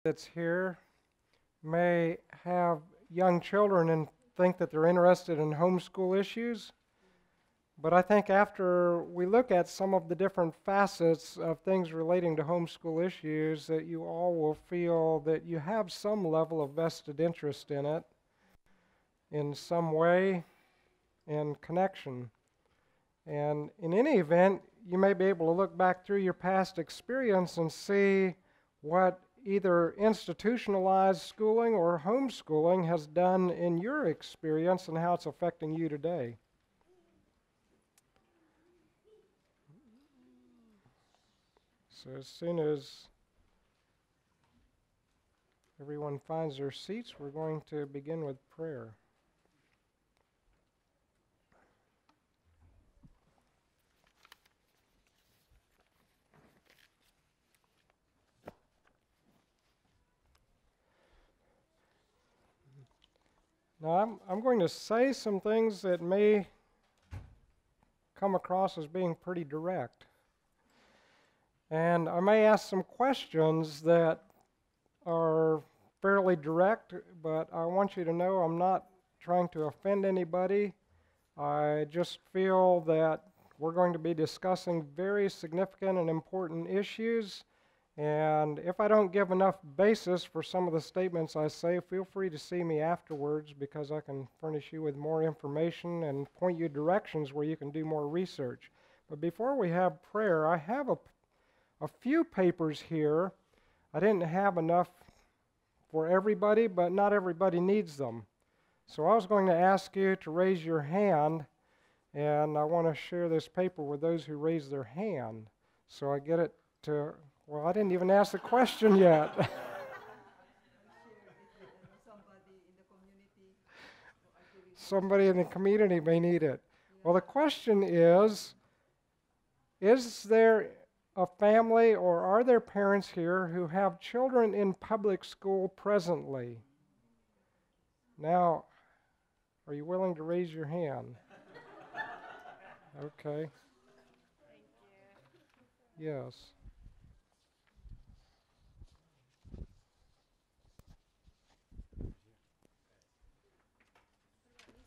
that's here may have young children and think that they're interested in homeschool issues. But I think after we look at some of the different facets of things relating to homeschool issues, that you all will feel that you have some level of vested interest in it in some way and connection. And in any event, you may be able to look back through your past experience and see what either institutionalized schooling or homeschooling has done in your experience and how it's affecting you today. So as soon as everyone finds their seats, we're going to begin with prayer. Now, I'm going to say some things that may come across as being pretty direct. And I may ask some questions that are fairly direct, but I want you to know I'm not trying to offend anybody. I just feel that we're going to be discussing very significant and important issues. And if I don't give enough basis for some of the statements I say, feel free to see me afterwards because I can furnish you with more information and point you directions where you can do more research. But before we have prayer, I have a few papers here. I didn't have enough for everybody, but not everybody needs them. So I was going to ask you to raise your hand, and I want to share this paper with those who raise their hand. So I get it to... Well, I didn't even ask the question yet. Somebody in the community may need it. Well, the question is there a family or are there parents here who have children in public school presently? Now, are you willing to raise your hand? Okay. Thank you. Yes.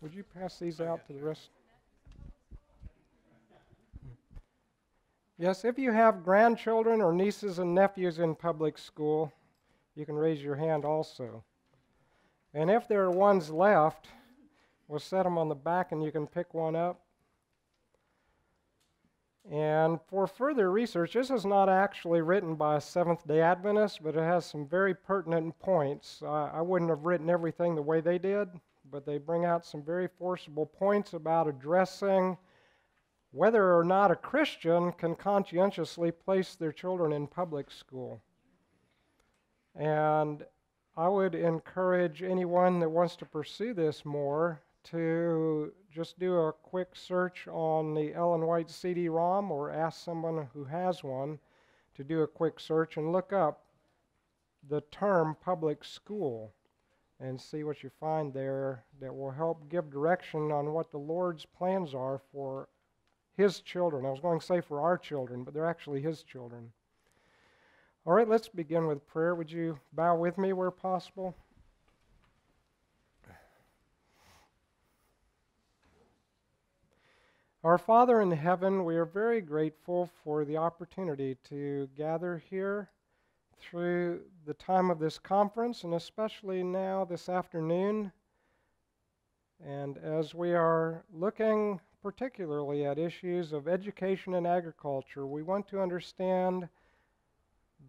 Would you pass these out to the rest? Yes, if you have grandchildren or nieces and nephews in public school, you can raise your hand also. And if there are ones left, we'll set them on the back and you can pick one up. And for further research, this is not actually written by a Seventh-day Adventist, but it has some very pertinent points. I wouldn't have written everything the way they did, but they bring out some very forcible points about addressing whether or not a Christian can conscientiously place their children in public school. And I would encourage anyone that wants to pursue this more to just do a quick search on the Ellen White CD-ROM or ask someone who has one to do a quick search and look up the term public school and see what you find there that will help give direction on what the Lord's plans are for His children. I was going to say for our children, but they're actually His children. All right, let's begin with prayer. Would you bow with me where possible? Our Father in heaven, we are very grateful for the opportunity to gather here through the time of this conference, and especially now this afternoon. And as we are looking particularly at issues of education and agriculture, we want to understand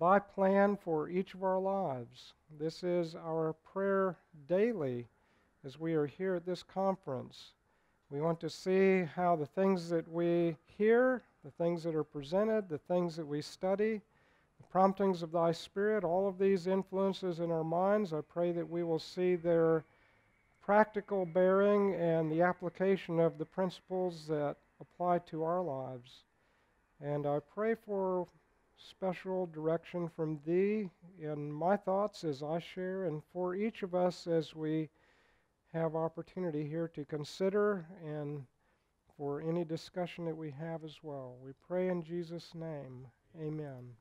Thy plan for each of our lives. This is our prayer daily as we are here at this conference. We want to see how the things that we hear, the things that are presented, the things that we study, the promptings of Thy Spirit, all of these influences in our minds, I pray that we will see their practical bearing and the application of the principles that apply to our lives. And I pray for special direction from Thee in my thoughts as I share, and for each of us as we have opportunity here to consider, and for any discussion that we have as well. We pray in Jesus' name. Amen.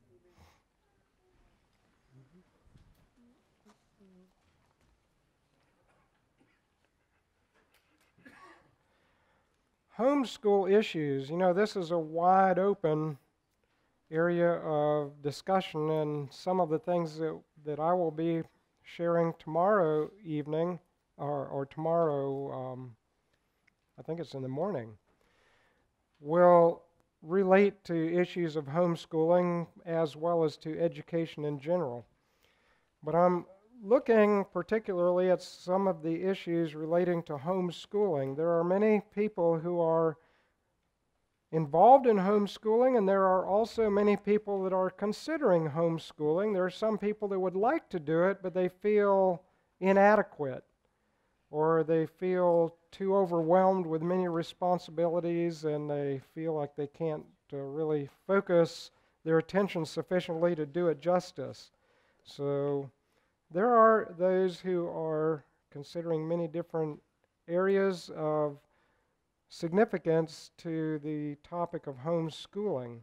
Homeschool issues. You know, this is a wide open area of discussion, and some of the things that I will be sharing tomorrow evening, or tomorrow, I think it's in the morning, will relate to issues of homeschooling as well as to education in general. But I'm looking particularly at some of the issues relating to homeschooling. There are many people who are involved in homeschooling, and there are also many people that are considering homeschooling. There are some people that would like to do it, but they feel inadequate, or they feel too overwhelmed with many responsibilities, and they feel like they can't really focus their attention sufficiently to do it justice. So there are those who are considering many different areas of significance to the topic of homeschooling.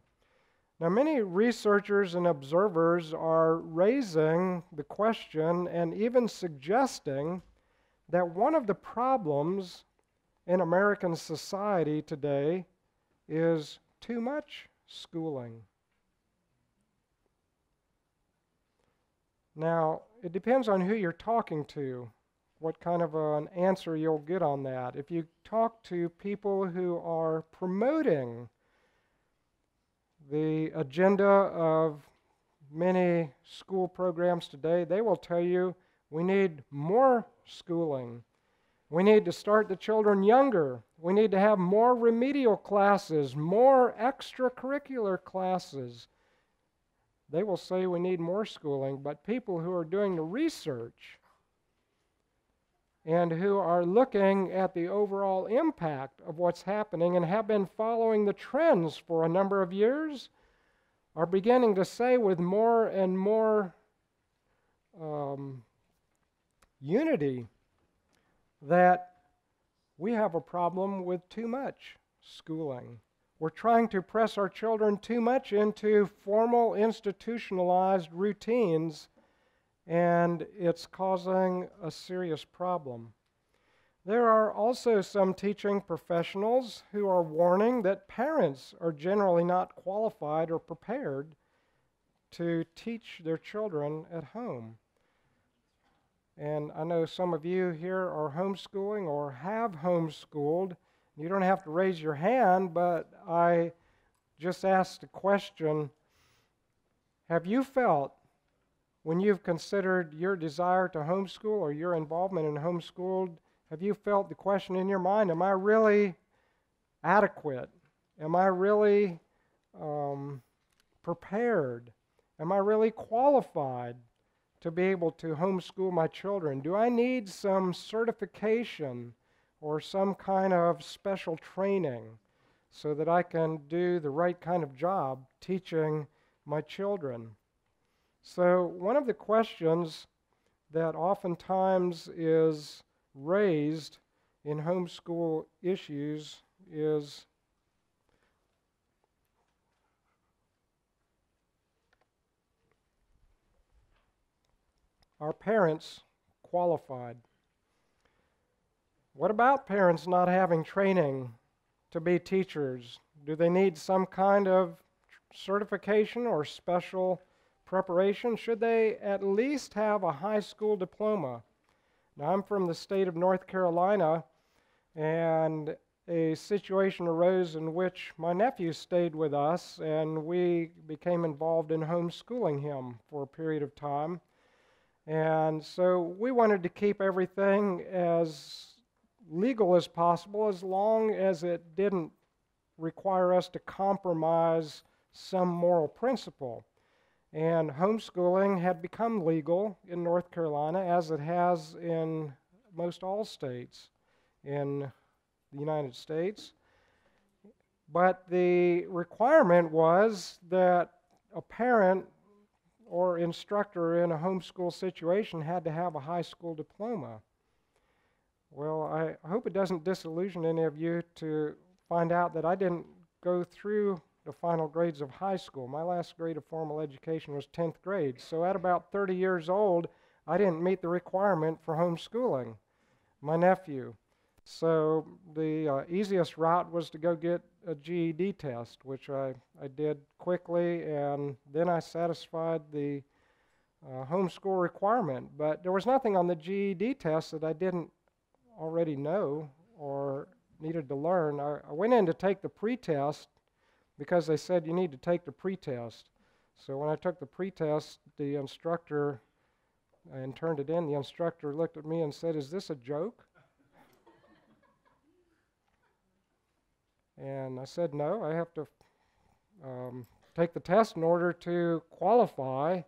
Now, many researchers and observers are raising the question and even suggesting that one of the problems in American society today is too much schooling. Now, it depends on who you're talking to, what kind of an answer you'll get on that. If you talk to people who are promoting the agenda of many school programs today, they will tell you we need more schooling. We need to start the children younger. We need to have more remedial classes, more extracurricular classes. They will say we need more schooling, but people who are doing the research and who are looking at the overall impact of what's happening and have been following the trends for a number of years are beginning to say with more and more unity that we have a problem with too much schooling. We're trying to press our children too much into formal, institutionalized routines, and it's causing a serious problem. There are also some teaching professionals who are warning that parents are generally not qualified or prepared to teach their children at home. And I know some of you here are homeschooling or have homeschooled. You don't have to raise your hand, but I just asked a question. Have you felt, when you've considered your desire to homeschool or your involvement in homeschooled, have you felt the question in your mind, am I really adequate? Am I really prepared? Am I really qualified to be able to homeschool my children? Do I need some certification or some kind of special training so that I can do the right kind of job teaching my children? So one of the questions that oftentimes is raised in homeschool issues is, are parents qualified? What about parents not having training to be teachers? Do they need some kind of certification or special preparation? Should they at least have a high school diploma? Now, I'm from the state of North Carolina, and a situation arose in which my nephew stayed with us, and we became involved in homeschooling him for a period of time. And so we wanted to keep everything as legal as possible, as long as it didn't require us to compromise some moral principle. And homeschooling had become legal in North Carolina, as it has in most all states in the United States. But the requirement was that a parent or instructor in a homeschool situation had to have a high school diploma. Well, I hope it doesn't disillusion any of you to find out that I didn't go through the final grades of high school. My last grade of formal education was 10th grade. So at about 30 years old, I didn't meet the requirement for homeschooling my nephew. So the easiest route was to go get a GED test, which I did quickly, and then I satisfied the homeschool requirement. But there was nothing on the GED test that I didn't already know or needed to learn. I went in to take the pretest because they said you need to take the pretest. So when I took the pretest, the instructor and turned it in, the instructor looked at me and said, "Is this a joke?" And I said, "No, I have to take the test in order to qualify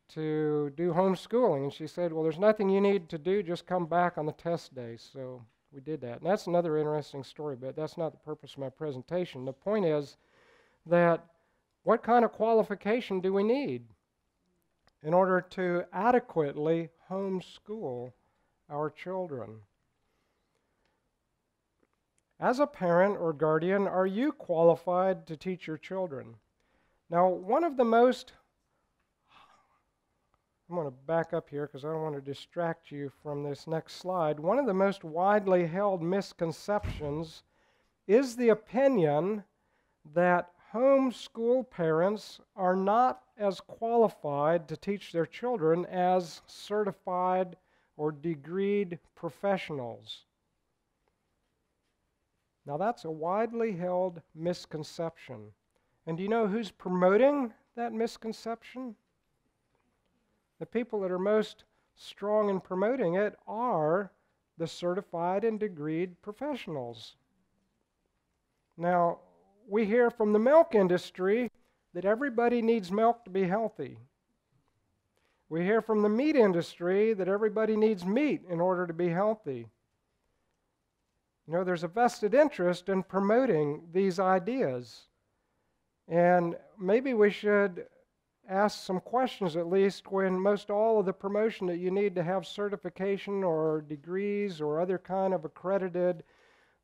to do homeschooling." And she said, "Well, there's nothing you need to do, just come back on the test day." So we did that. And that's another interesting story, but that's not the purpose of my presentation. The point is that what kind of qualification do we need in order to adequately homeschool our children? As a parent or guardian, are you qualified to teach your children? Now, one of the most, I'm going to back up here because I don't want to distract you from this next slide. One of the most widely held misconceptions is the opinion that homeschool parents are not as qualified to teach their children as certified or degreed professionals. Now, that's a widely held misconception. And do you know who's promoting that misconception? The people that are most strong in promoting it are the certified and degreed professionals. Now, we hear from the milk industry that everybody needs milk to be healthy. We hear from the meat industry that everybody needs meat in order to be healthy. You know, there's a vested interest in promoting these ideas. And maybe we should ask some questions, at least, when most all of the promotion that you need to have certification or degrees or other kind of accredited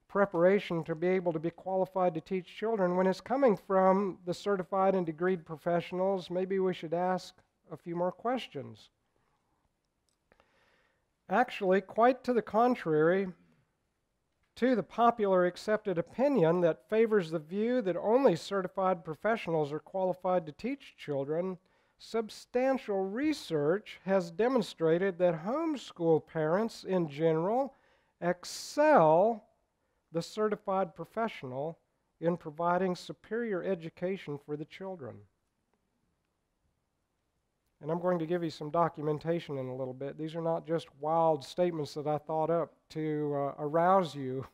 preparation to be able to be qualified to teach children, when it's coming from the certified and degreed professionals, maybe we should ask a few more questions. Actually, quite to the contrary, to the popular accepted opinion that favors the view that only certified professionals are qualified to teach children, substantial research has demonstrated that homeschool parents in general excel the certified professional in providing superior education for the children. And I'm going to give you some documentation in a little bit. These are not just wild statements that I thought up to arouse you.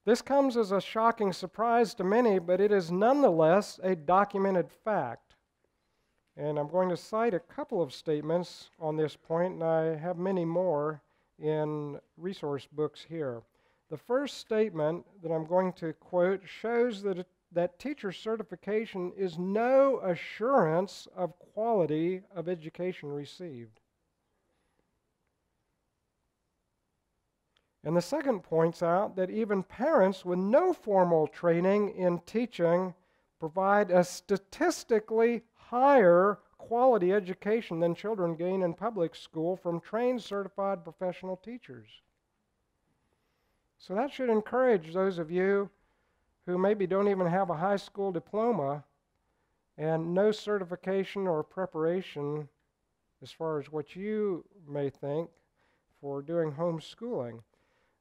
This comes as a shocking surprise to many, but it is nonetheless a documented fact. And I'm going to cite a couple of statements on this point, and I have many more in resource books here. The first statement that I'm going to quote shows that teacher certification is no assurance of quality of education received. And the second points out that even parents with no formal training in teaching provide a statistically higher quality education than children gain in public school from trained certified professional teachers. So that should encourage those of you who maybe don't even have a high school diploma and no certification or preparation as far as what you may think for doing homeschooling.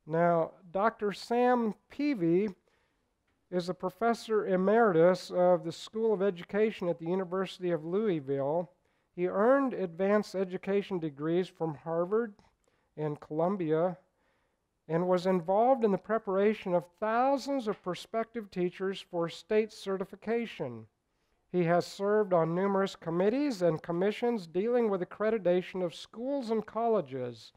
Now, Dr. Sam Peavy is a professor emeritus of the School of Education at the University of Louisville. He earned advanced education degrees from Harvard and Columbia and was involved in the preparation of thousands of prospective teachers for state certification. He has served on numerous committees and commissions dealing with accreditation of schools and colleges.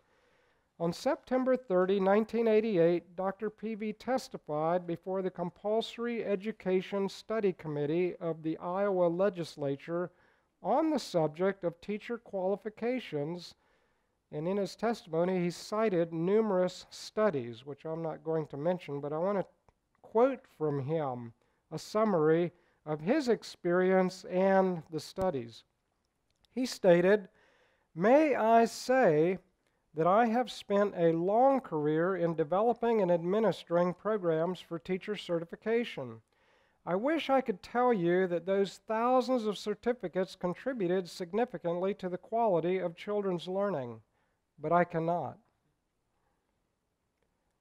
On September 30, 1988, Dr. Peavy testified before the Compulsory Education Study Committee of the Iowa Legislature on the subject of teacher qualifications, and in his testimony he cited numerous studies, which I'm not going to mention, but I want to quote from him a summary of his experience and the studies. He stated, "May I say that I have spent a long career in developing and administering programs for teacher certification. I wish I could tell you that those thousands of certificates contributed significantly to the quality of children's learning, but I cannot.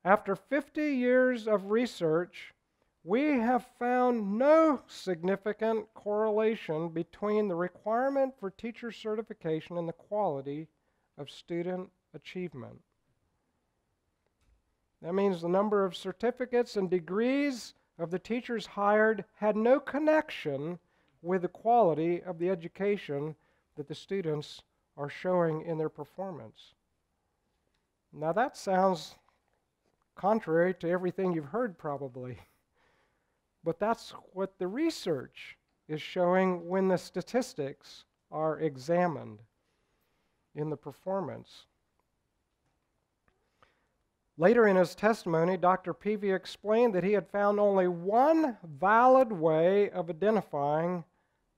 After 50 years of research, we have found no significant correlation between the requirement for teacher certification and the quality of student achievement. That means the number of certificates and degrees of the teachers hired had no connection with the quality of the education that the students are showing in their performance. Now that sounds contrary to everything you've heard probably, but that's what the research is showing when the statistics are examined in the performance. Later in his testimony, Dr. Peavy explained that he had found only one valid way of identifying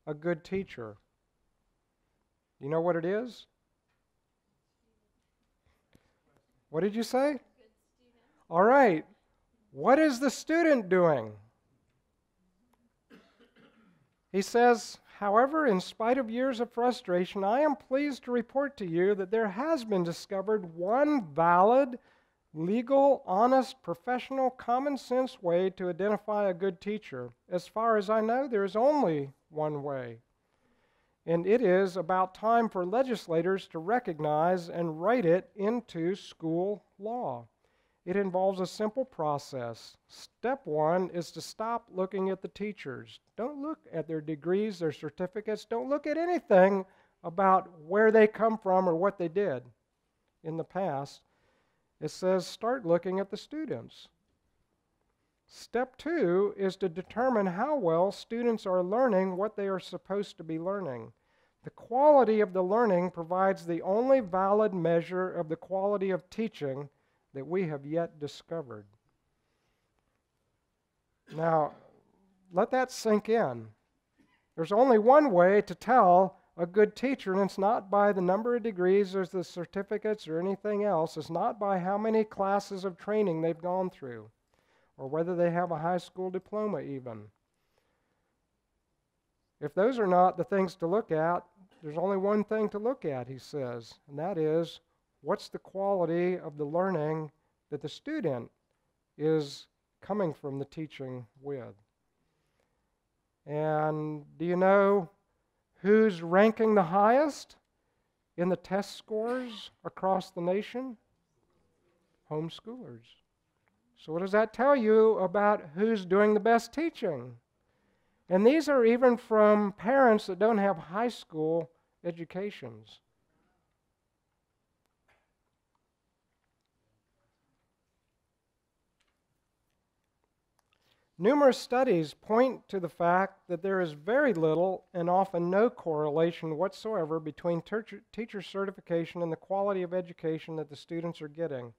a good teacher. You know what it is? What did you say? All right. What is the student doing? He says, however, in spite of years of frustration, I am pleased to report to you that there has been discovered one valid, legal, honest, professional, common sense way to identify a good teacher. As far as I know, there is only one way. And it is about time for legislators to recognize and write it into school law. It involves a simple process. Step one is to stop looking at the teachers. Don't look at their degrees, their certificates. Don't look at anything about where they come from or what they did in the past. It says start looking at the students. Step two is to determine how well students are learning what they are supposed to be learning. The quality of the learning provides the only valid measure of the quality of teaching that we have yet discovered. Now, let that sink in. There's only one way to tell a good teacher, and it's not by the number of degrees or the certificates or anything else. It's not by how many classes of training they've gone through or whether they have a high school diploma even. If those are not the things to look at, there's only one thing to look at, he says, and that is, what's the quality of the learning that the student is coming from the teaching with? And do you know who's ranking the highest in the test scores across the nation? Homeschoolers. So what does that tell you about who's doing the best teaching? And these are even from parents that don't have high school educations. Numerous studies point to the fact that there is very little and often no correlation whatsoever between teacher certification and the quality of education that the students are getting.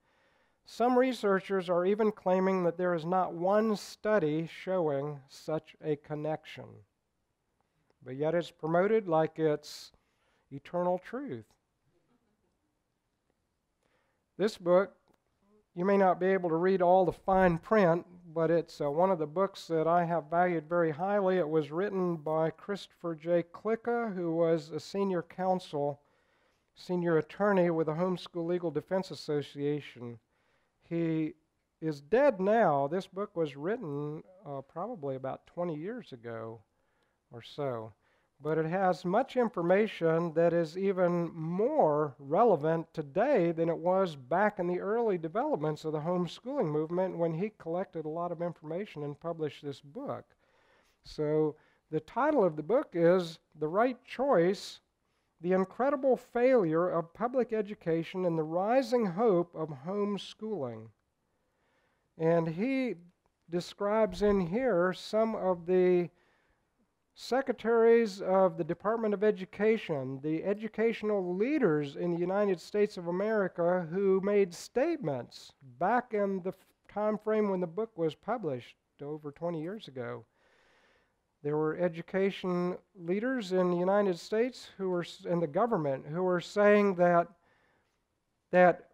Some researchers are even claiming that there is not one study showing such a connection. But yet it's promoted like it's eternal truth. This book, you may not be able to read all the fine print, but it's one of the books that I have valued very highly. It was written by Christopher J. Klicka, who was a senior attorney with the Homeschool Legal Defense Association. He is dead now. This book was written probably about 20 years ago or so. But it has much information that is even more relevant today than it was back in the early developments of the homeschooling movement when he collected a lot of information and published this book. So the title of the book is The Right Choice: The Incredible Failure of Public Education and the Rising Hope of Homeschooling. And he describes in here some of the secretaries of the Department of Education, the educational leaders in the United States of America who made statements back in the time frame when the book was published over 20 years ago. There were education leaders in the United States who were in the government who were saying that that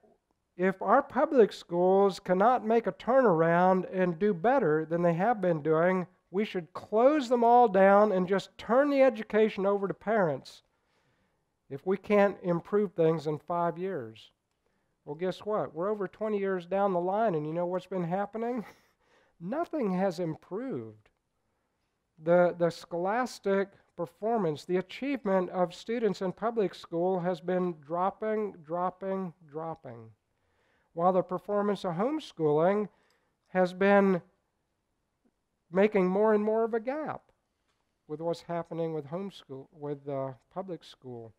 if our public schools cannot make a turnaround and do better than they have been doing, we should close them all down and just turn the education over to parents if we can't improve things in 5 years. Well, guess what? We're over 20 years down the line, and you know what's been happening? Nothing has improved. The scholastic performance, the achievement of students in public school has been dropping. While the performance of homeschooling has been making more and more of a gap with what's happening with public school.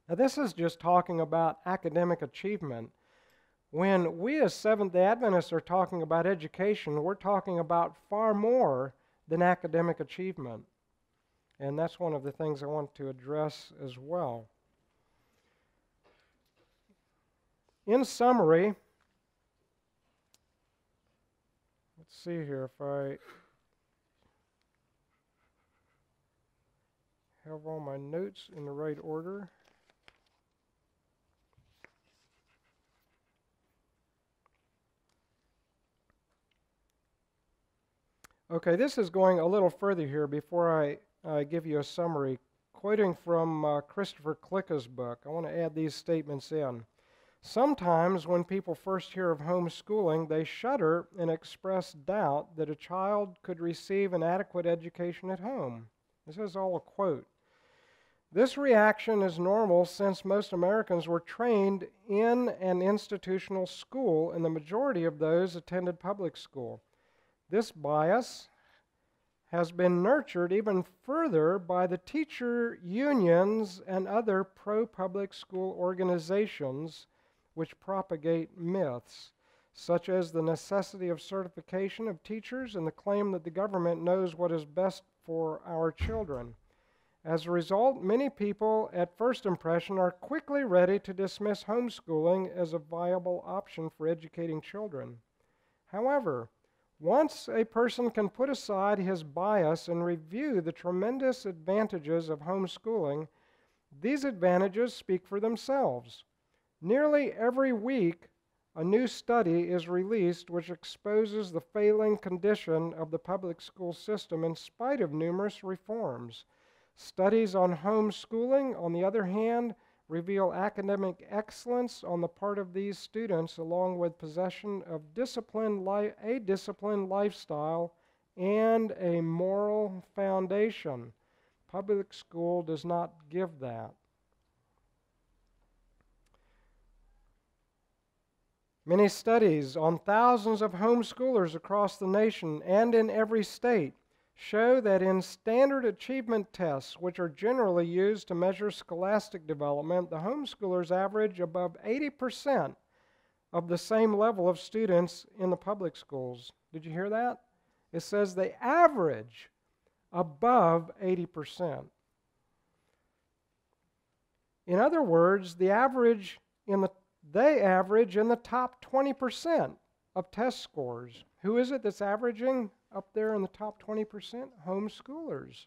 Now, this is just talking about academic achievement. When we as Seventh-day Adventists are talking about education, we're talking about far more than academic achievement. And that's one of the things I want to address as well. In summary, let's see here if I have all my notes in the right order. Okay, this is going a little further here before I give you a summary. Quoting from Christopher Klicka's book, I want to add these statements in. Sometimes when people first hear of homeschooling, they shudder and express doubt that a child could receive an adequate education at home. This is all a quote. This reaction is normal since most Americans were trained in an institutional school, and the majority of those attended public school. This bias has been nurtured even further by the teacher unions and other pro-public school organizations which propagate myths, such as the necessity of certification of teachers and the claim that the government knows what is best for our children. As a result, many people at first impression are quickly ready to dismiss homeschooling as a viable option for educating children. However, once a person can put aside his bias and review the tremendous advantages of homeschooling, these advantages speak for themselves. Nearly every week, a new study is released which exposes the failing condition of the public school system in spite of numerous reforms. Studies on homeschooling, on the other hand, reveal academic excellence on the part of these students along with possession of a disciplined lifestyle and a moral foundation. Public school does not give that. Many studies on thousands of homeschoolers across the nation and in every state show that in standard achievement tests, which are generally used to measure scholastic development, the homeschoolers average above 80% of the same level of students in the public schools. Did you hear that? It says they average above 80%. In other words, they average in the top 20% of test scores. Who is it that's averaging up there in the top 20%? Homeschoolers.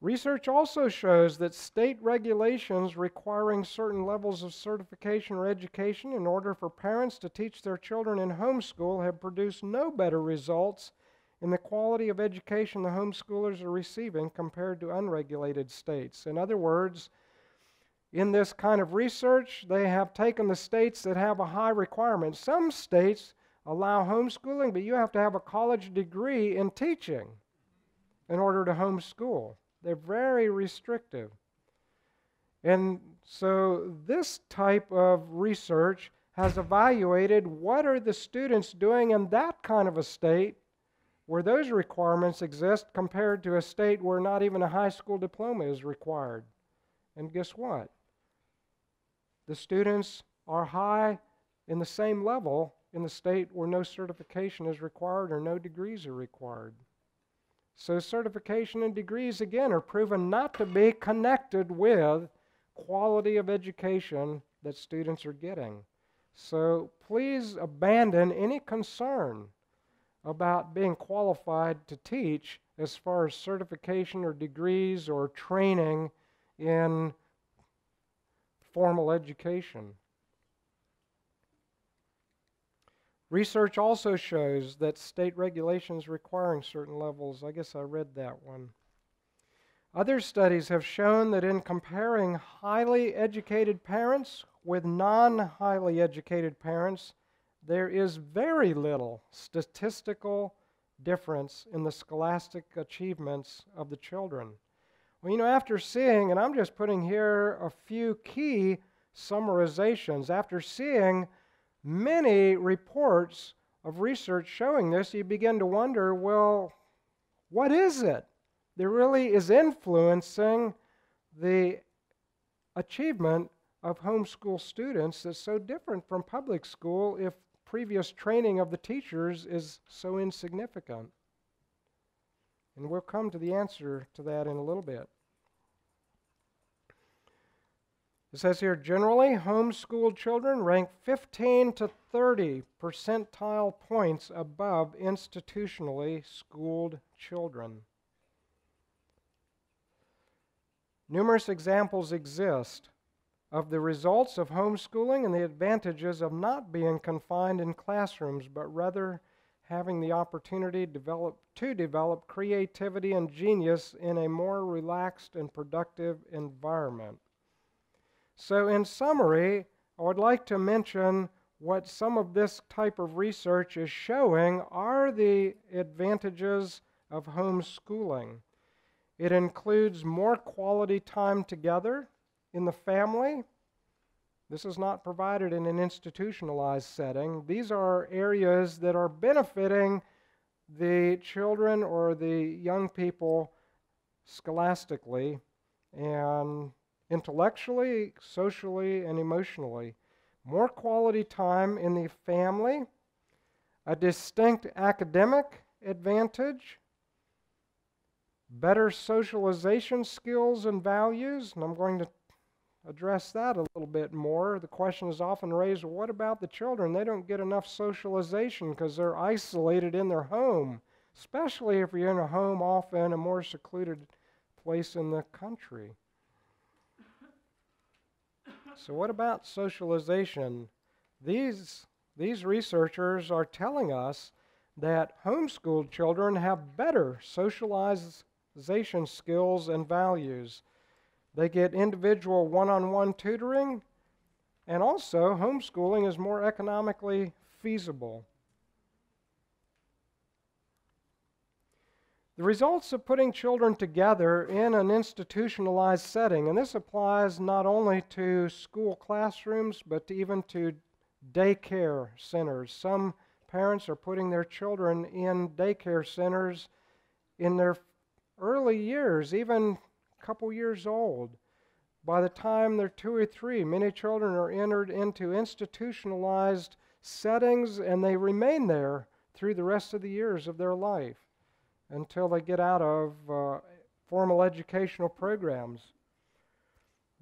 Research also shows that state regulations requiring certain levels of certification or education in order for parents to teach their children in homeschool have produced no better results in the quality of education the homeschoolers are receiving compared to unregulated states. In other words, in this kind of research, they have taken the states that have a high requirement. Some states allow homeschooling, but you have to have a college degree in teaching in order to homeschool. They're very restrictive. And so this type of research has evaluated what are the students doing in that kind of a state where those requirements exist compared to a state where not even a high school diploma is required. And guess what? The students are high in the same level in the state where no certification is required or no degrees are required. So certification and degrees, again, are proven not to be connected with quality of education that students are getting. So please abandon any concern about being qualified to teach as far as certification or degrees or training in formal education. Research also shows that state regulations requiring certain levels. I guess I read that one. Other studies have shown that in comparing highly educated parents with non-highly educated parents, there is very little statistical difference in the scholastic achievements of the children. Well, after seeing, and I'm just putting here a few key summarizations, after seeing many reports of research showing this, you begin to wonder, well, what is it that really is influencing the achievement of homeschool students that's so different from public school if previous training of the teachers is so insignificant? And we'll come to the answer to that in a little bit. It says here, generally, homeschooled children rank 15 to 30 percentile points above institutionally schooled children. Numerous examples exist of the results of homeschooling and the advantages of not being confined in classrooms, but rather having the opportunity to develop creativity and genius in a more relaxed and productive environment. So in summary, I would like to mention what some of this type of research is showing are the advantages of homeschooling. It includes more quality time together in the family. This is not provided in an institutionalized setting. These are areas that are benefiting the children or the young people scholastically and intellectually, socially, and emotionally. More quality time in the family, a distinct academic advantage, better socialization skills and values, and I'm going to address that a little bit more. The question is often raised, well, what about the children? They don't get enough socialization because they're isolated in their home, especially if you're in a home often a more secluded place in the country. So what about socialization? These researchers are telling us that homeschooled children have better socialization skills and values. They get individual one-on-one tutoring, and also homeschooling is more economically feasible. The results of putting children together in an institutionalized setting, and this applies not only to school classrooms, but even to daycare centers. Some parents are putting their children in daycare centers in their early years, even a couple years old. By the time they're 2 or 3, many children are entered into institutionalized settings, and they remain there through the rest of the years of their life until they get out of formal educational programs.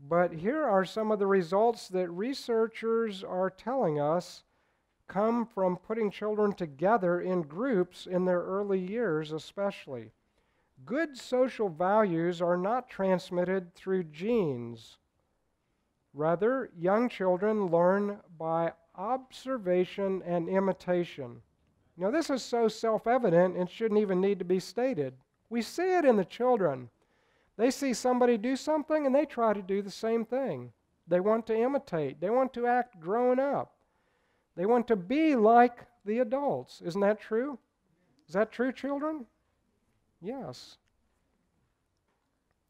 But here are some of the results that researchers are telling us come from putting children together in groups in their early years especially. Good social values are not transmitted through genes. Rather, young children learn by observation and imitation. Now, this is so self-evident it shouldn't even need to be stated. We see it in the children. They see somebody do something and they try to do the same thing. They want to imitate. They want to act grown up. They want to be like the adults. Isn't that true? Is that true, children? Yes.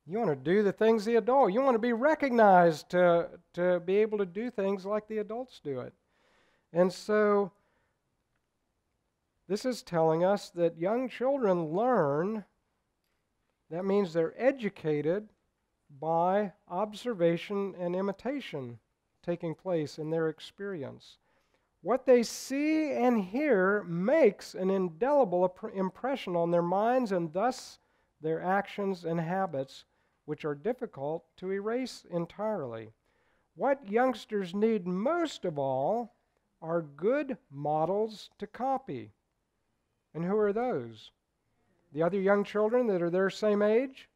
You want to do the things the adult. You want to be recognized to be able to do things like the adults do it. And so this is telling us that young children learn. That means they're educated by observation and imitation taking place in their experience. What they see and hear makes an indelible impression on their minds and thus their actions and habits, which are difficult to erase entirely. What youngsters need most of all are good models to copy. And who are those? The other young children that are their same age?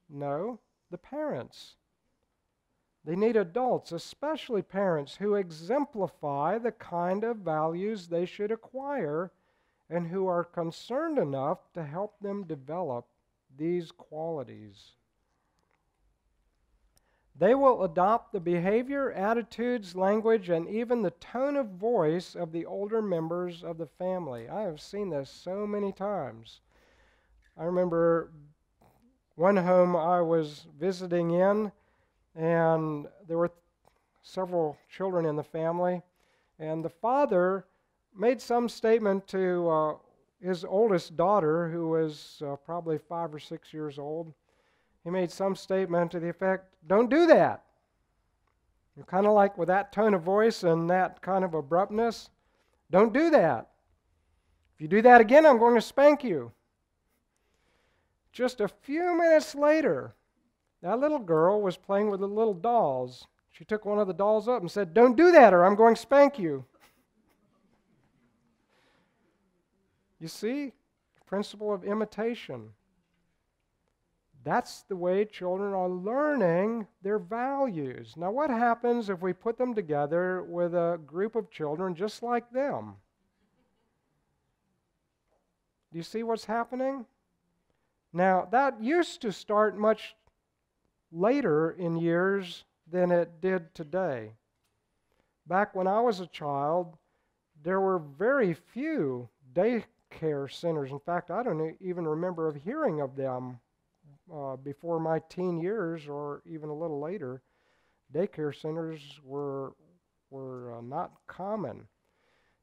No, the parents. They need adults, especially parents, who exemplify the kind of values they should acquire and who are concerned enough to help them develop these qualities. They will adopt the behavior, attitudes, language, and even the tone of voice of the older members of the family. I have seen this so many times. I remember one home I was visiting in, and there were several children in the family, and the father made some statement to his oldest daughter, who was probably 5 or 6 years old. He made some statement to the effect, "Don't do that." And kind of like with that tone of voice and that kind of abruptness, "Don't do that. If you do that again, I'm going to spank you." Just a few minutes later, that little girl was playing with the little dolls. She took one of the dolls up and said, "Don't do that or I'm going to spank you." You see, the principle of imitation. That's the way children are learning their values. Now, what happens if we put them together with a group of children just like them? Do you see what's happening? Now, that used to start much later in years than it did today. Back when I was a child, there were very few daycare centers. In fact, I don't even remember of hearing of them before my teen years or even a little later. Daycare centers were not common.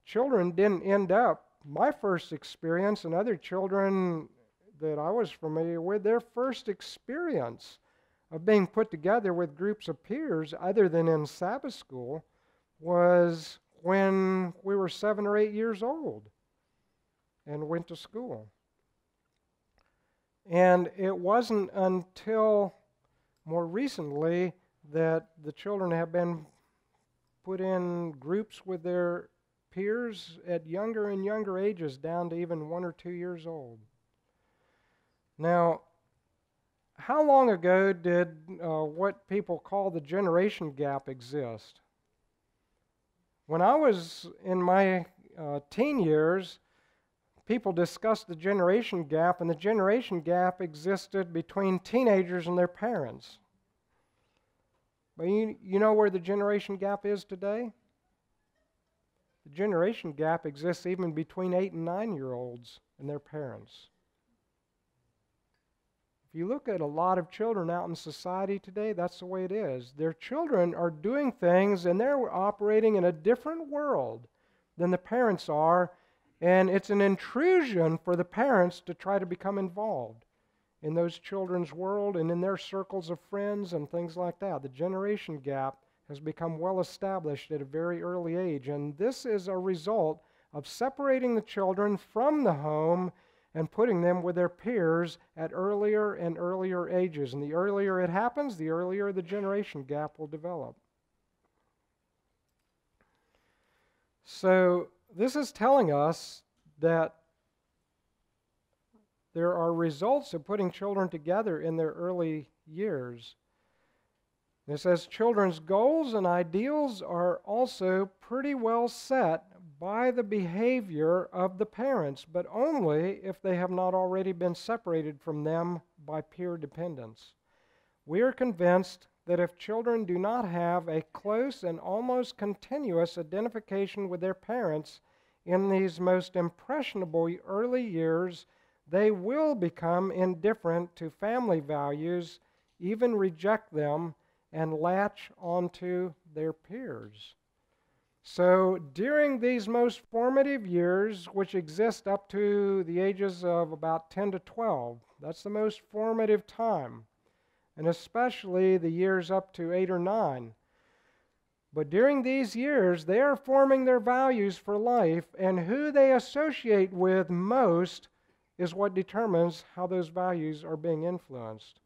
Children didn't end up, my first experience and other children that I was familiar with, their first experience of being put together with groups of peers other than in Sabbath school was when we were 7 or 8 years old and went to school. And it wasn't until more recently that the children have been put in groups with their peers at younger and younger ages, down to even 1 or 2 years old. Now, how long ago did what people call the generation gap exist? When I was in my teen years, people discussed the generation gap, and the generation gap existed between teenagers and their parents. But you know where the generation gap is today? The generation gap exists even between 8 and 9-year-olds and their parents. If you look at a lot of children out in society today, that's the way it is. Their children are doing things and they're operating in a different world than the parents are, and it's an intrusion for the parents to try to become involved in those children's world and in their circles of friends and things like that. The generation gap has become well established at a very early age, and this is a result of separating the children from the home and putting them with their peers at earlier and earlier ages. And the earlier it happens, the earlier the generation gap will develop. So this is telling us that there are results of putting children together in their early years. It says children's goals and ideals are also pretty well set by the behavior of the parents, but only if they have not already been separated from them by peer dependence. We are convinced that if children do not have a close and almost continuous identification with their parents in these most impressionable early years, they will become indifferent to family values, even reject them, and latch onto their peers. So during these most formative years, which exist up to the ages of about 10 to 12, that's the most formative time, and especially the years up to 8 or 9. But during these years, they are forming their values for life, and who they associate with most is what determines how those values are being influenced.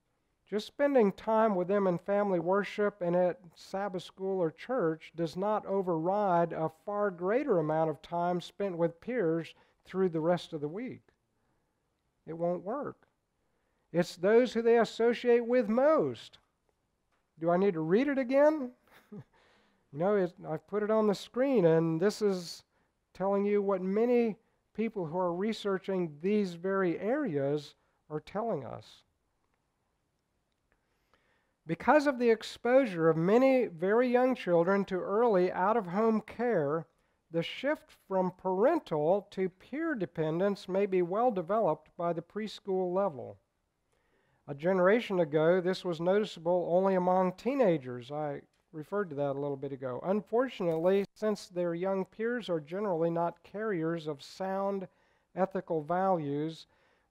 Just spending time with them in family worship and at Sabbath school or church does not override a far greater amount of time spent with peers through the rest of the week. It won't work. It's those who they associate with most Do I need to read it again? I've put it on the screen, and this is telling you what many people who are researching these very areas are telling us. Because of the exposure of many very young children to early out-of-home care, the shift from parental to peer dependence may be well developed by the preschool level. A generation ago, this was noticeable only among teenagers. I referred to that a little bit ago. Unfortunately, since their young peers are generally not carriers of sound ethical values,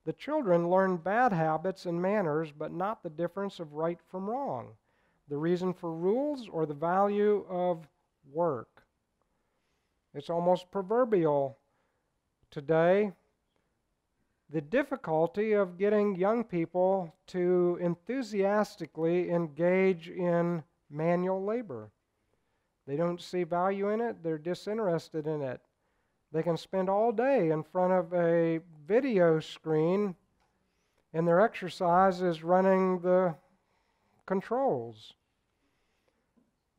the children learn bad habits and manners, but not the difference of right from wrong, the reason for rules, or the value of work. It's almost proverbial today, the difficulty of getting young people to enthusiastically engage in manual labor. They don't see value in it. They're disinterested in it. They can spend all day in front of a video screen, and their exercise is running the controls.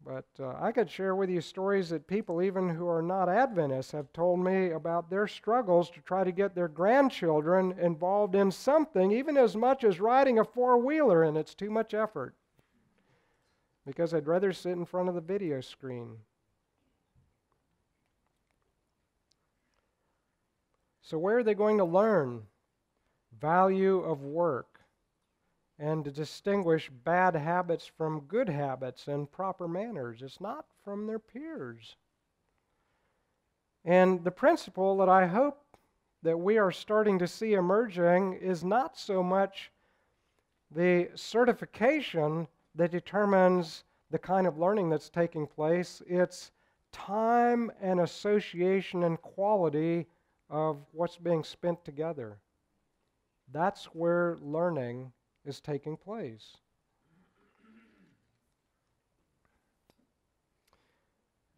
But I could share with you stories that people, even who are not Adventists, have told me about their struggles to try to get their grandchildren involved in something, even as much as riding a four-wheeler, and it's too much effort, because I'd rather sit in front of the video screen. So where are they going to learn value of work and to distinguish bad habits from good habits and proper manners? It's not from their peers. And the principle that I hope that we are starting to see emerging is not so much the certification that determines the kind of learning that's taking place. It's time and association and quality of what's being spent together. That's where learning is taking place.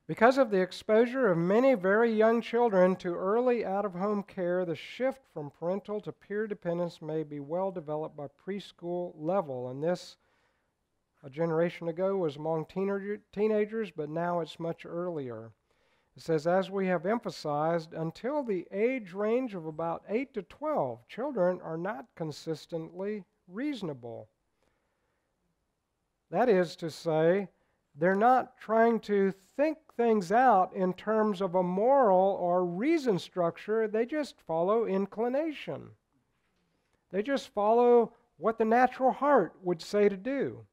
Because of the exposure of many very young children to early out-of-home care, the shift from parental to peer dependence may be well developed by preschool level. And this, a generation ago, was among teenagers, but now it's much earlier. It says, as we have emphasized, until the age range of about 8 to 12, children are not consistently reasonable. That is to say, they're not trying to think things out in terms of a moral or reason structure. They just follow inclination. They just follow what the natural heart would say to do.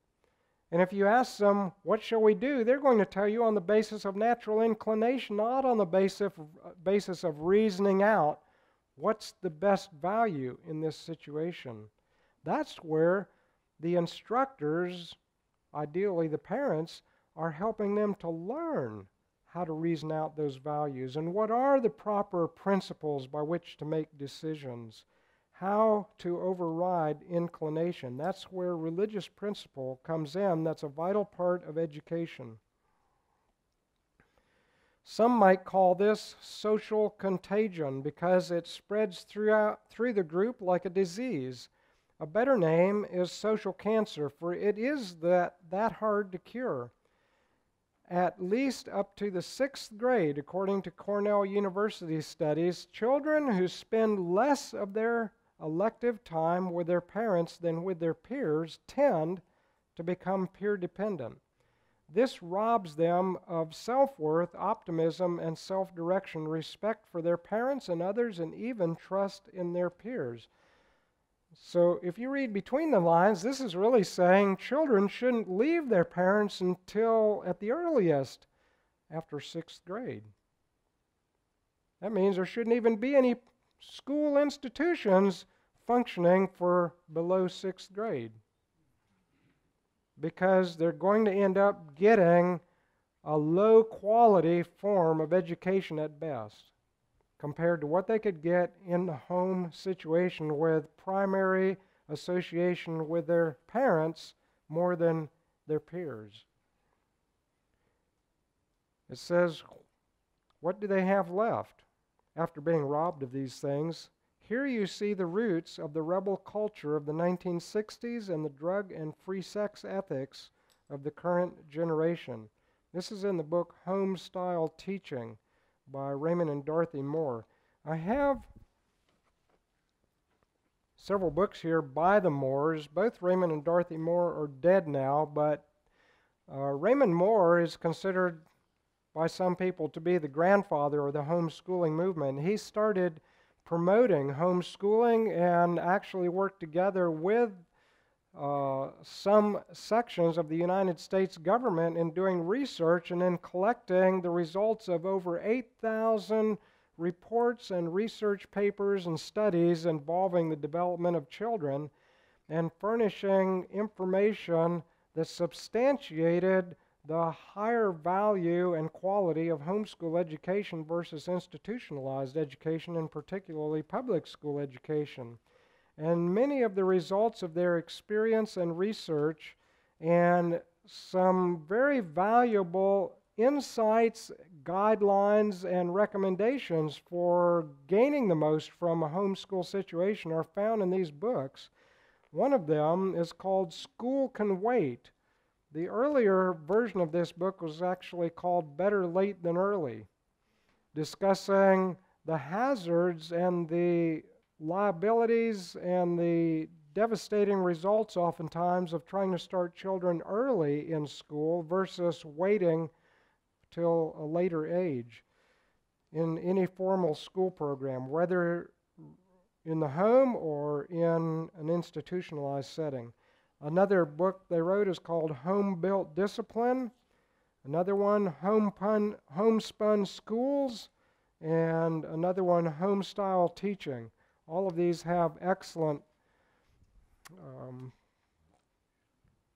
And if you ask them, what shall we do? They're going to tell you on the basis of natural inclination, not on the basis of reasoning out what's the best value in this situation. That's where the instructors, ideally the parents, are helping them to learn how to reason out those values and what are the proper principles by which to make decisions. How to override inclination. That's where religious principle comes in. That's a vital part of education. Some might call this social contagion because it spreads through the group like a disease. A better name is social cancer, for it is that hard to cure. At least up to the 6th grade, according to Cornell University studies, children who spend less of their elective time with their parents than with their peers tend to become peer dependent. This robs them of self-worth, optimism, and self-direction, respect for their parents and others, and even trust in their peers. So if you read between the lines, this is really saying children shouldn't leave their parents until, at the earliest, after 6th grade. That means there shouldn't even be any school institutions functioning for below 6th grade, because they're going to end up getting a low quality form of education at best compared to what they could get in the home situation with primary association with their parents more than their peers. It says, what do they have left after being robbed of these things? Here you see the roots of the rebel culture of the 1960s and the drug and free sex ethics of the current generation. This is in the book Home Style Teaching by Raymond and Dorothy Moore. I have several books here by the Moores. Both Raymond and Dorothy Moore are dead now, but Raymond Moore is considered by some people to be the grandfather of the homeschooling movement. He started promoting homeschooling and actually worked together with some sections of the United States government in doing research and in collecting the results of over 8,000 reports and research papers and studies involving the development of children, and furnishing information that substantiated the higher value and quality of homeschool education versus institutionalized education, and particularly public school education. And many of the results of their experience and research and some very valuable insights, guidelines, and recommendations for gaining the most from a homeschool situation are found in these books. One of them is called School Can Wait. The earlier version of this book was actually called Better Late Than Early, discussing the hazards and the liabilities and the devastating results oftentimes of trying to start children early in school versus waiting till a later age in any formal school program, whether in the home or in an institutionalized setting. Another book they wrote is called Home-Built Discipline. Another one, Homespun Schools. And another one, Home-Style Teaching. All of these have excellent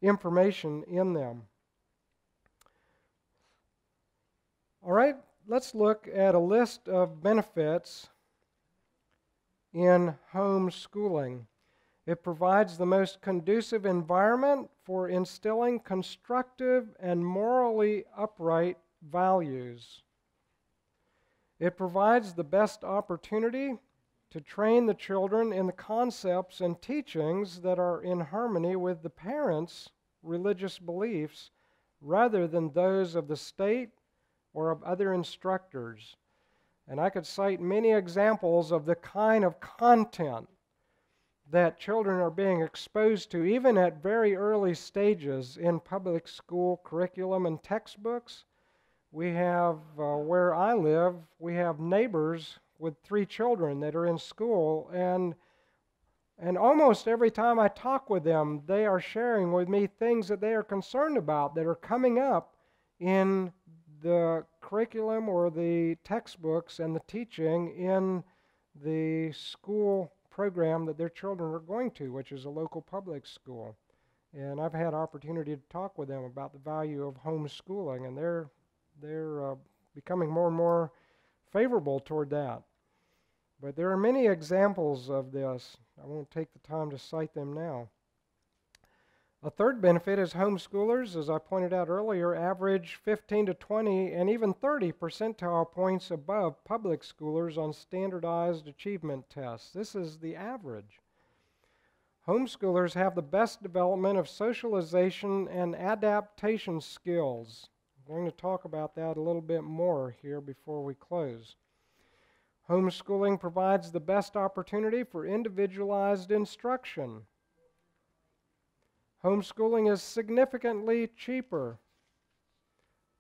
information in them. All right, let's look at a list of benefits in homeschooling. It provides the most conducive environment for instilling constructive and morally upright values. It provides the best opportunity to train the children in the concepts and teachings that are in harmony with the parents' religious beliefs rather than those of the state or of other instructors. And I could cite many examples of the kind of content that children are being exposed to, even at very early stages in public school curriculum and textbooks. We have, where I live, we have neighbors with 3 children that are in school, and almost every time I talk with them, they are sharing with me things that they are concerned about that are coming up in the curriculum or the textbooks and the teaching in the school program that their children are going to, which is a local public school. And I've had opportunity to talk with them about the value of homeschooling, and they're becoming more and more favorable toward that. But there are many examples of this. I won't take the time to cite them now. A third benefit is homeschoolers, as I pointed out earlier, average 15 to 20 and even 30 percentile points above public schoolers on standardized achievement tests. This is the average. Homeschoolers have the best development of socialization and adaptation skills. I'm going to talk about that a little bit more here before we close. Homeschooling provides the best opportunity for individualized instruction. Homeschooling is significantly cheaper.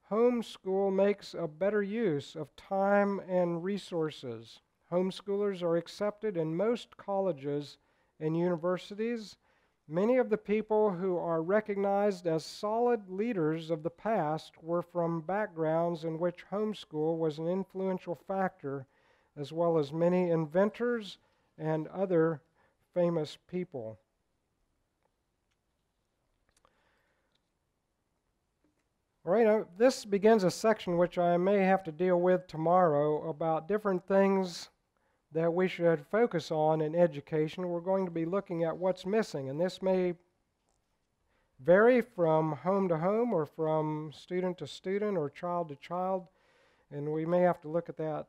Homeschool makes a better use of time and resources. Homeschoolers are accepted in most colleges and universities. Many of the people who are recognized as solid leaders of the past were from backgrounds in which homeschool was an influential factor, as well as many inventors and other famous people. All right, this begins a section which I may have to deal with tomorrow about different things that we should focus on in education. We're going to be looking at what's missing, and this may vary from home to home or from student to student or child to child, and we may have to look at that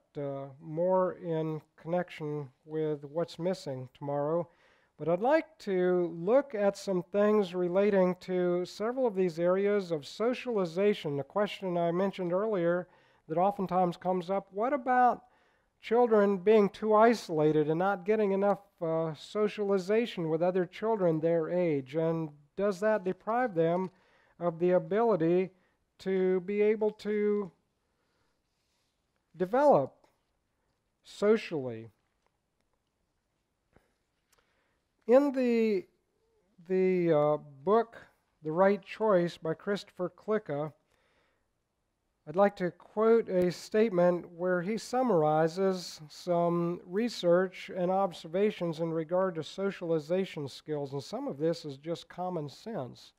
more in connection with what's missing tomorrow. But I'd like to look at some things relating to several of these areas of socialization. The question I mentioned earlier that oftentimes comes up, what about children being too isolated and not getting enough socialization with other children their age? And does that deprive them of the ability to be able to develop socially? In the book, The Right Choice by Christopher Klicka, I'd like to quote a statement where he summarizes some research and observations in regard to socialization skills, and some of this is just common sense.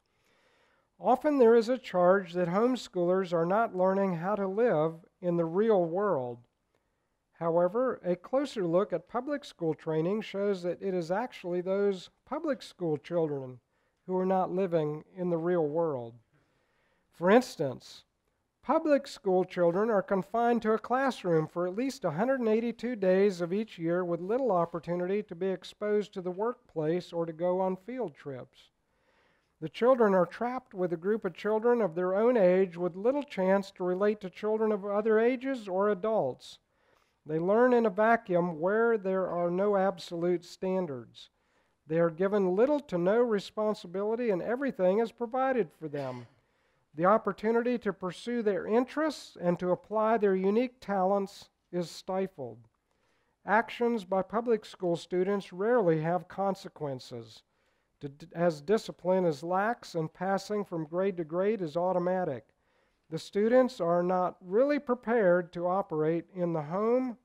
Often there is a charge that homeschoolers are not learning how to live in the real world. However, a closer look at public school training shows that it is actually those public school children who are not living in the real world. For instance, public school children are confined to a classroom for at least 182 days of each year with little opportunity to be exposed to the workplace or to go on field trips. The children are trapped with a group of children of their own age with little chance to relate to children of other ages or adults. They learn in a vacuum where there are no absolute standards. They are given little to no responsibility, and everything is provided for them. The opportunity to pursue their interests and to apply their unique talents is stifled. Actions by public school students rarely have consequences, as discipline is lax and passing from grade to grade is automatic. The students are not really prepared to operate in the home,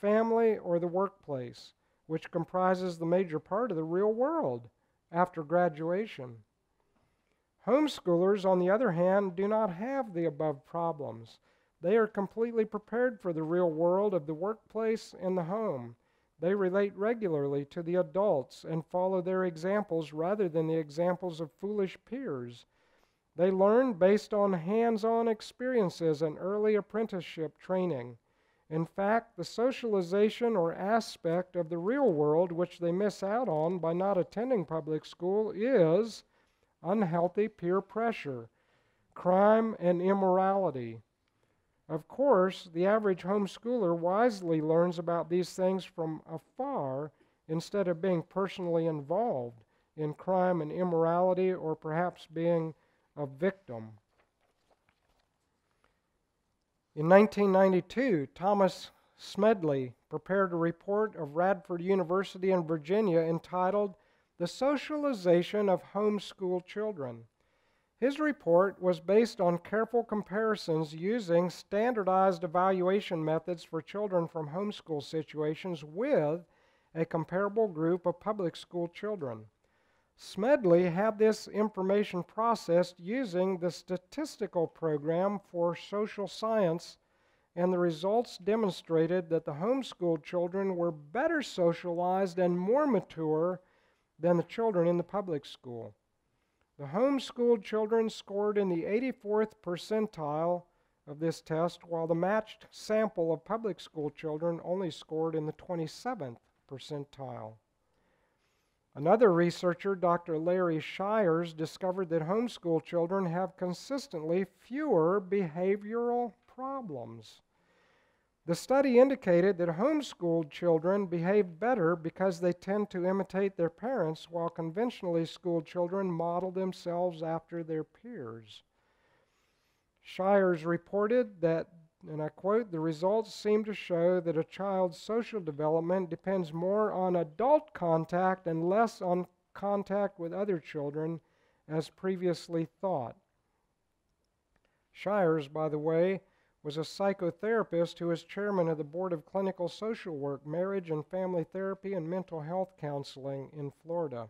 family, or the workplace, which comprises the major part of the real world after graduation. Homeschoolers, on the other hand, do not have the above problems. They are completely prepared for the real world of the workplace and the home. They relate regularly to the adults and follow their examples rather than the examples of foolish peers. They learn based on hands-on experiences and early apprenticeship training. In fact, the socialization or aspect of the real world which they miss out on by not attending public school is unhealthy peer pressure, crime, and immorality. Of course, the average homeschooler wisely learns about these things from afar instead of being personally involved in crime and immorality or perhaps being a victim. In 1992, Thomas Smedley prepared a report of Radford University in Virginia entitled The Socialization of Homeschool Children. His report was based on careful comparisons using standardized evaluation methods for children from homeschool situations with a comparable group of public school children. Smedley had this information processed using the statistical program for social science, and the results demonstrated that the homeschooled children were better socialized and more mature than the children in the public school. The homeschooled children scored in the 84th percentile of this test, while the matched sample of public school children only scored in the 27th percentile. Another researcher, Dr. Larry Shires, discovered that homeschool children have consistently fewer behavioral problems. The study indicated that homeschooled children behave better because they tend to imitate their parents, while conventionally schooled children model themselves after their peers. Shires reported that, and I quote, "The results seem to show that a child's social development depends more on adult contact and less on contact with other children as previously thought." Shires, by the way, was a psychotherapist who was chairman of the Board of Clinical Social Work, Marriage and Family Therapy, and Mental Health Counseling in Florida.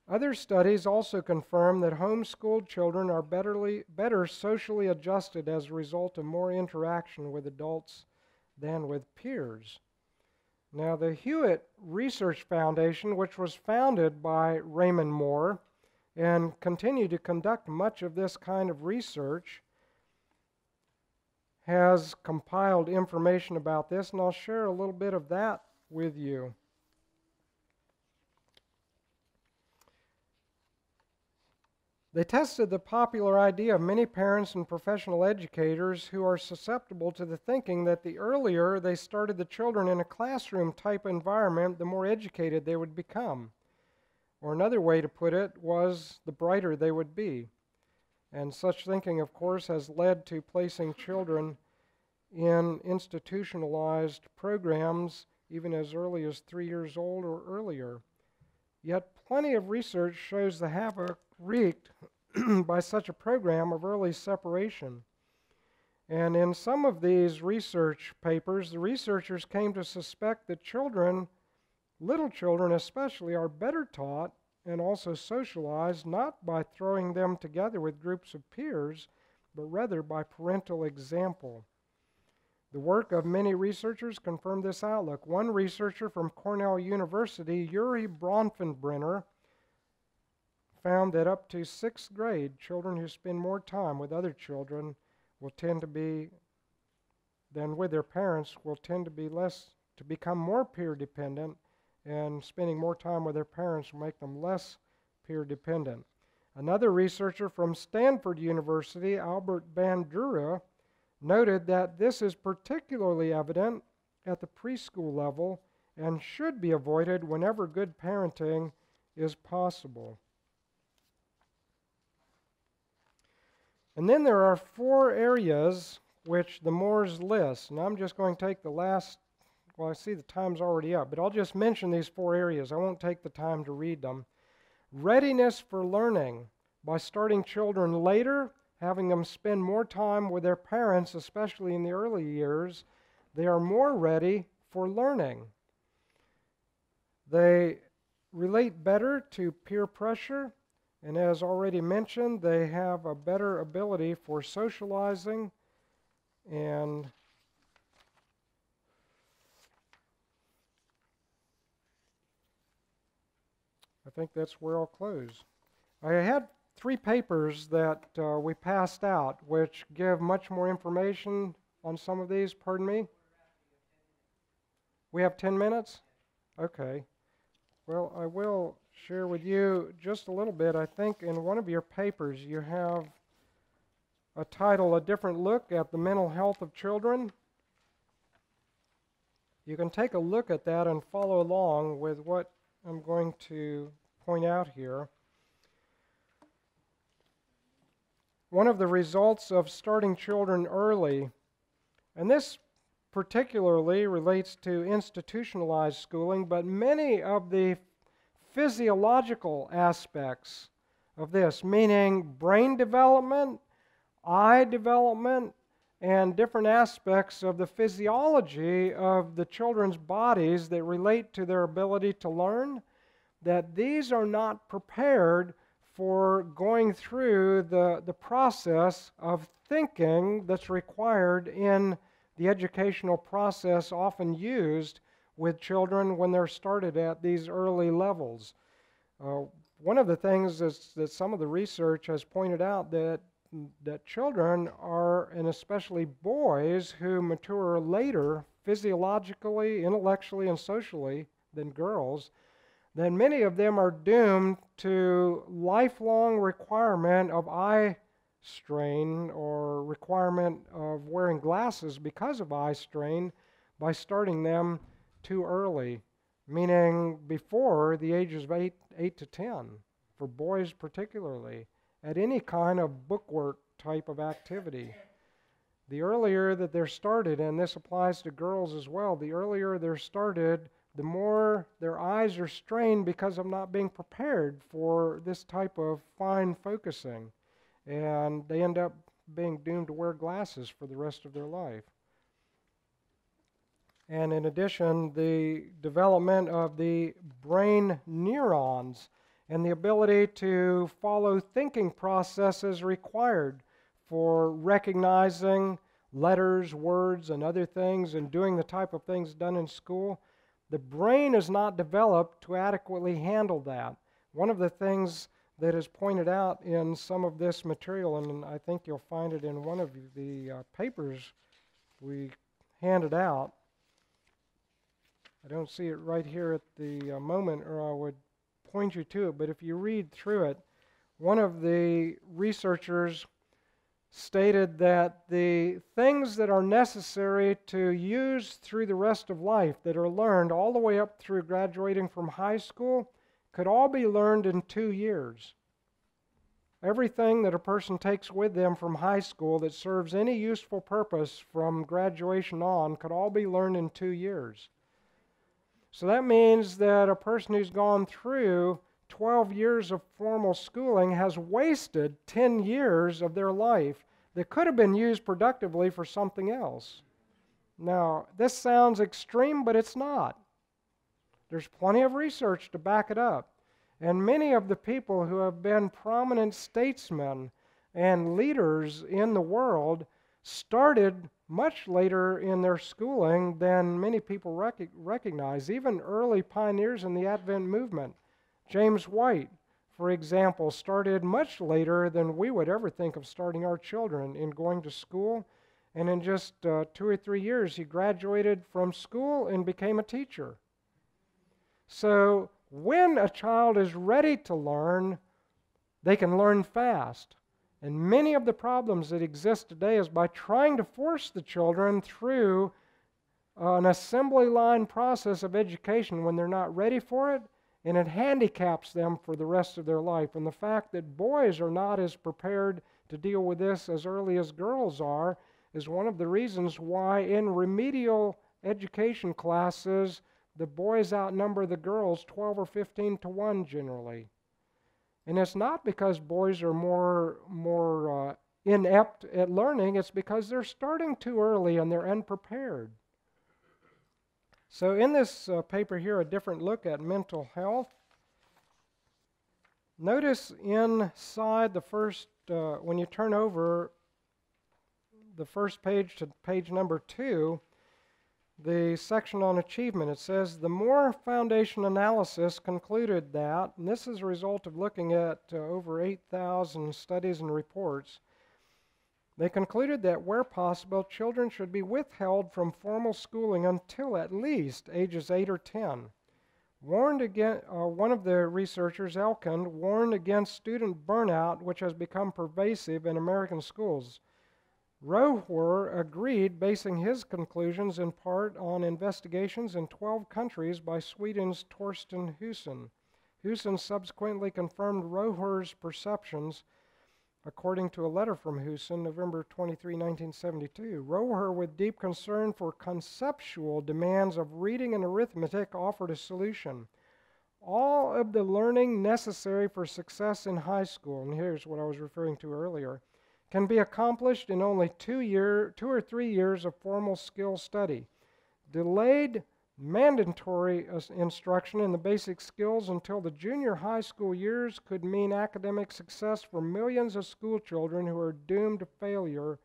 Other studies also confirm that homeschooled children are better socially adjusted as a result of more interaction with adults than with peers. Now, the Hewitt Research Foundation, which was founded by Raymond Moore and continued to conduct much of this kind of research, has compiled information about this, and I'll share a little bit of that with you. They tested the popular idea of many parents and professional educators who are susceptible to the thinking that the earlier they started the children in a classroom type environment, the more educated they would become. Or another way to put it was the brighter they would be. And such thinking, of course, has led to placing children in institutionalized programs even as early as 3 years old or earlier. Yet plenty of research shows the havoc wreaked by such a program of early separation. And in some of these research papers, the researchers came to suspect that children, little children especially, are better taught and also socialized not by throwing them together with groups of peers, but rather by parental example. The work of many researchers confirmed this outlook. One researcher from Cornell University, Yuri Bronfenbrenner, found that up to 6th grade, children who spend more time with other children will tend to be, than with their parents, will tend to be less, to become more peer dependent, and spending more time with their parents will make them less peer dependent. Another researcher from Stanford University, Albert Bandura, noted that this is particularly evident at the preschool level and should be avoided whenever good parenting is possible. And then there are 4 areas which the Moores list, and I'm just going to take the last, well, I see the time's already up, but I'll just mention these 4 areas. I won't take the time to read them. Readiness for learning, by starting children later, having them spend more time with their parents, especially in the early years, they are more ready for learning. They relate better to peer pressure, and as already mentioned, they have a better ability for socializing, and I think that's where I'll close. I had 3 papers that we passed out, which give much more information on some of these. Pardon me? We have 10 minutes? Okay. Well, I will share with you just a little bit. I think in one of your papers you have a title, A Different Look at the Mental Health of Children. You can take a look at that and follow along with what I'm going to point out here. One of the results of starting children early, and this particularly relates to institutionalized schooling, but many of the physiological aspects of this, meaning brain development, eye development, and different aspects of the physiology of the children's bodies that relate to their ability to learn, that these are not prepared for going through the process of thinking that's required in the educational process often used with children when they're started at these early levels. One of the things is that some of the research has pointed out that children are, and especially boys who mature later physiologically, intellectually, and socially than girls, then many of them are doomed to lifelong requirement of eye strain or requirement of wearing glasses because of eye strain by starting them too early, meaning before the ages of 8 to 10, for boys particularly, at any kind of bookwork type of activity. The earlier that they're started, and this applies to girls as well, the earlier they're started, the more their eyes are strained because of not being prepared for this type of fine focusing. And they end up being doomed to wear glasses for the rest of their life. And in addition, the development of the brain neurons and the ability to follow thinking processes required for recognizing letters, words, and other things, and doing the type of things done in school. The brain is not developed to adequately handle that. One of the things that is pointed out in some of this material, and I think you'll find it in one of the papers we handed out. I don't see it right here at the moment, or I would point you to it, but if you read through it, one of the researchers stated that the things that are necessary to use through the rest of life, that are learned all the way up through graduating from high school, could all be learned in 2 years. Everything that a person takes with them from high school that serves any useful purpose from graduation on could all be learned in 2 years. So that means that a person who's gone through 12 years of formal schooling has wasted 10 years of their life that could have been used productively for something else. Now, this sounds extreme, but it's not. There's plenty of research to back it up. And many of the people who have been prominent statesmen and leaders in the world started much later in their schooling than many people recognize, even early pioneers in the Advent movement. James White, for example, started much later than we would ever think of starting our children in going to school. And in just 2 or 3 years, he graduated from school and became a teacher. So when a child is ready to learn, they can learn fast. And many of the problems that exist today is by trying to force the children through an assembly line process of education when they're not ready for it, and it handicaps them for the rest of their life. And the fact that boys are not as prepared to deal with this as early as girls are is one of the reasons why in remedial education classes the boys outnumber the girls 12 or 15 to 1 generally. And it's not because boys are more inept at learning, it's because they're starting too early and they're unprepared. So in this paper here, a different look at mental health. Notice inside the first, when you turn over the first page to page number 2, the section on achievement, it says, the Moore Foundation analysis concluded that, and this is a result of looking at over 8,000 studies and reports, they concluded that where possible, children should be withheld from formal schooling until at least ages 8 or 10. One of the researchers, Elkind, warned against student burnout, which has become pervasive in American schools. Rohwer agreed, basing his conclusions in part on investigations in 12 countries by Sweden's Torsten Husson. Husson subsequently confirmed Rohwer's perceptions, according to a letter from Husson, November 23, 1972. Rohwer, with deep concern for conceptual demands of reading and arithmetic, offered a solution. All of the learning necessary for success in high school, and here's what I was referring to earlier, can be accomplished in only 2 or 3 years of formal skill study. Delayed mandatory instruction in the basic skills until the junior high school years could mean academic success for millions of school children who are doomed to failure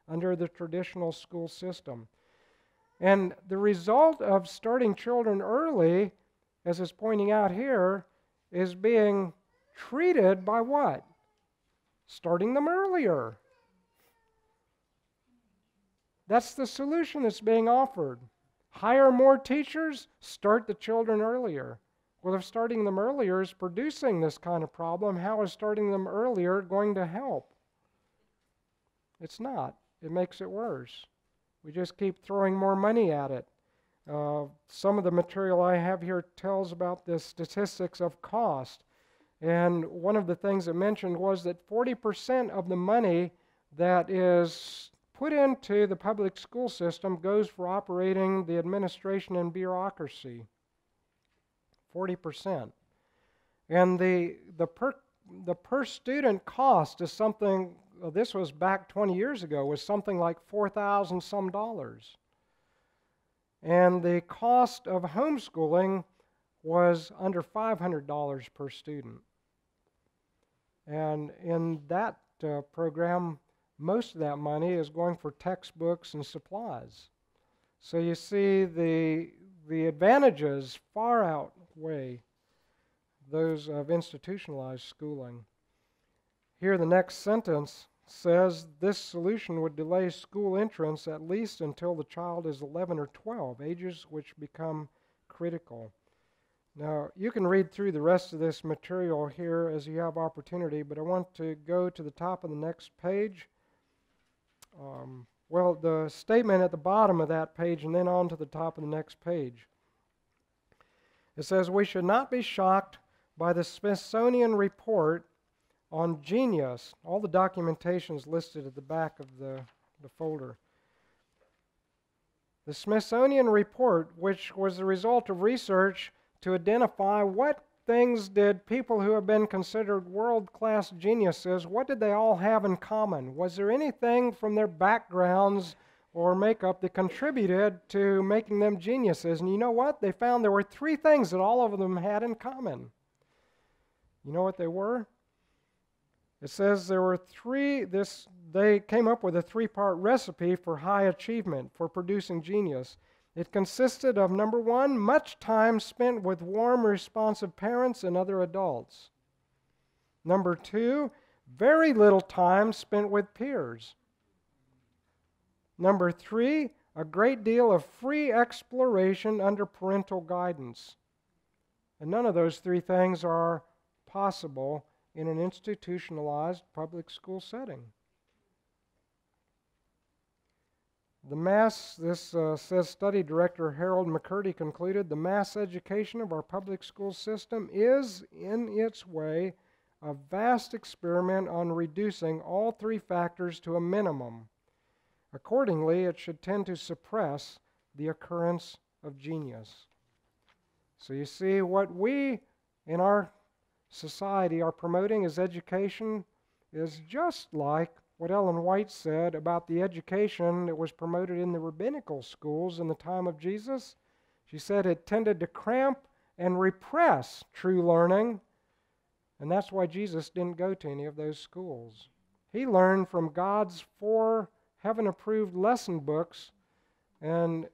under the traditional school system. And the result of starting children early, as is pointing out here, is being treated by what? Starting them earlier. That's the solution that's being offered. Hire more teachers, start the children earlier. Well, if starting them earlier is producing this kind of problem, how is starting them earlier going to help? It's not. It makes it worse. We just keep throwing more money at it. Some of the material I have here tells about the statistics of cost. And one of the things it mentioned was that 40% of the money that is put into the public school system goes for operating the administration and bureaucracy. 40%. And the per student cost is something, this was back 20 years ago, was something like $4,000 some dollars. And the cost of homeschooling was under $500 per student. And in that program, most of that money is going for textbooks and supplies. So you see the advantages far outweigh those of institutionalized schooling. Here the next sentence says this solution would delay school entrance at least until the child is 11 or 12, ages which become critical. Now, you can read through the rest of this material here as you have opportunity, but I want to go to the top of the next page. Well, the statement at the bottom of that page and then on to the top of the next page. It says, we should not be shocked by the Smithsonian report on genius. All the documentation is listed at the back of the folder. The Smithsonian report, which was the result of research to identify what things did people who have been considered world-class geniuses, what did they all have in common? Was there anything from their backgrounds or makeup that contributed to making them geniuses? And you know what? They found there were three things that all of them had in common. You know what they were? It says there were they came up with a three-part recipe for high achievement, for producing genius. It consisted of, number one, much time spent with warm, responsive parents and other adults. Number two, very little time spent with peers. Number three, a great deal of free exploration under parental guidance. And none of those three things are possible in an institutionalized public school setting. Says study director Harold McCurdy concluded, the mass education of our public school system is, in its way, a vast experiment on reducing all three factors to a minimum. Accordingly, it should tend to suppress the occurrence of genius. So you see, what we in our society are promoting as education is just like what Ellen White said about the education that was promoted in the rabbinical schools in the time of Jesus. She said it tended to cramp and repress true learning, and that's why Jesus didn't go to any of those schools. He learned from God's 4 heaven-approved lesson books, and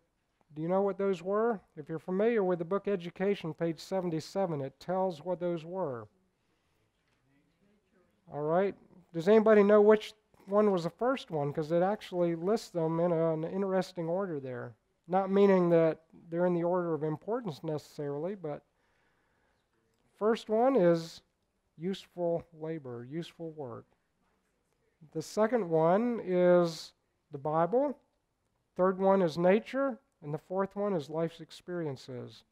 do you know what those were? If you're familiar with the book Education, page 77, it tells what those were. All right. Does anybody know which one was the first one? Because it actually lists them in an interesting order there. Not meaning that they're in the order of importance necessarily, but first one is useful labor, useful work. The second one is the Bible. Third one is nature. And the fourth one is life's experiences.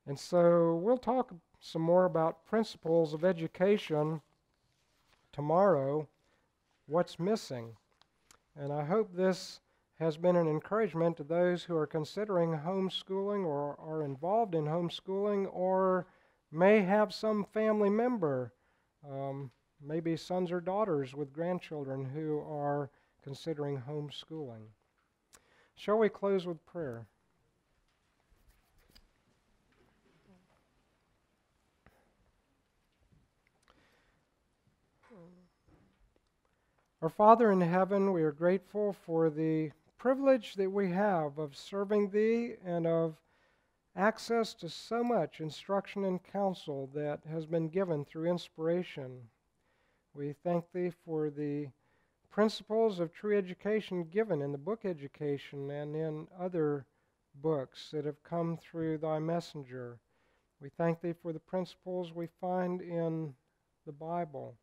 And so we'll talk some more about principles of education tomorrow, what's missing. And I hope this has been an encouragement to those who are considering homeschooling or are involved in homeschooling or may have some family member, maybe sons or daughters with grandchildren who are considering homeschooling. Shall we close with prayer? Our Father in heaven, we are grateful for the privilege that we have of serving Thee and of access to so much instruction and counsel that has been given through inspiration. We thank Thee for the principles of true education given in the book Education and in other books that have come through Thy messenger. We thank Thee for the principles we find in the Bible.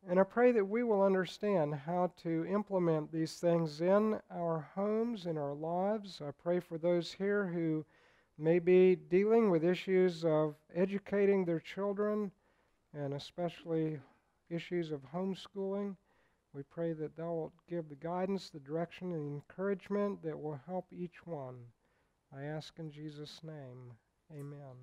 And I pray that we will understand how to implement these things in our homes, in our lives. I pray for those here who may be dealing with issues of educating their children, and especially issues of homeschooling. We pray that Thou wilt give the guidance, the direction, and the encouragement that will help each one. I ask in Jesus' name, amen.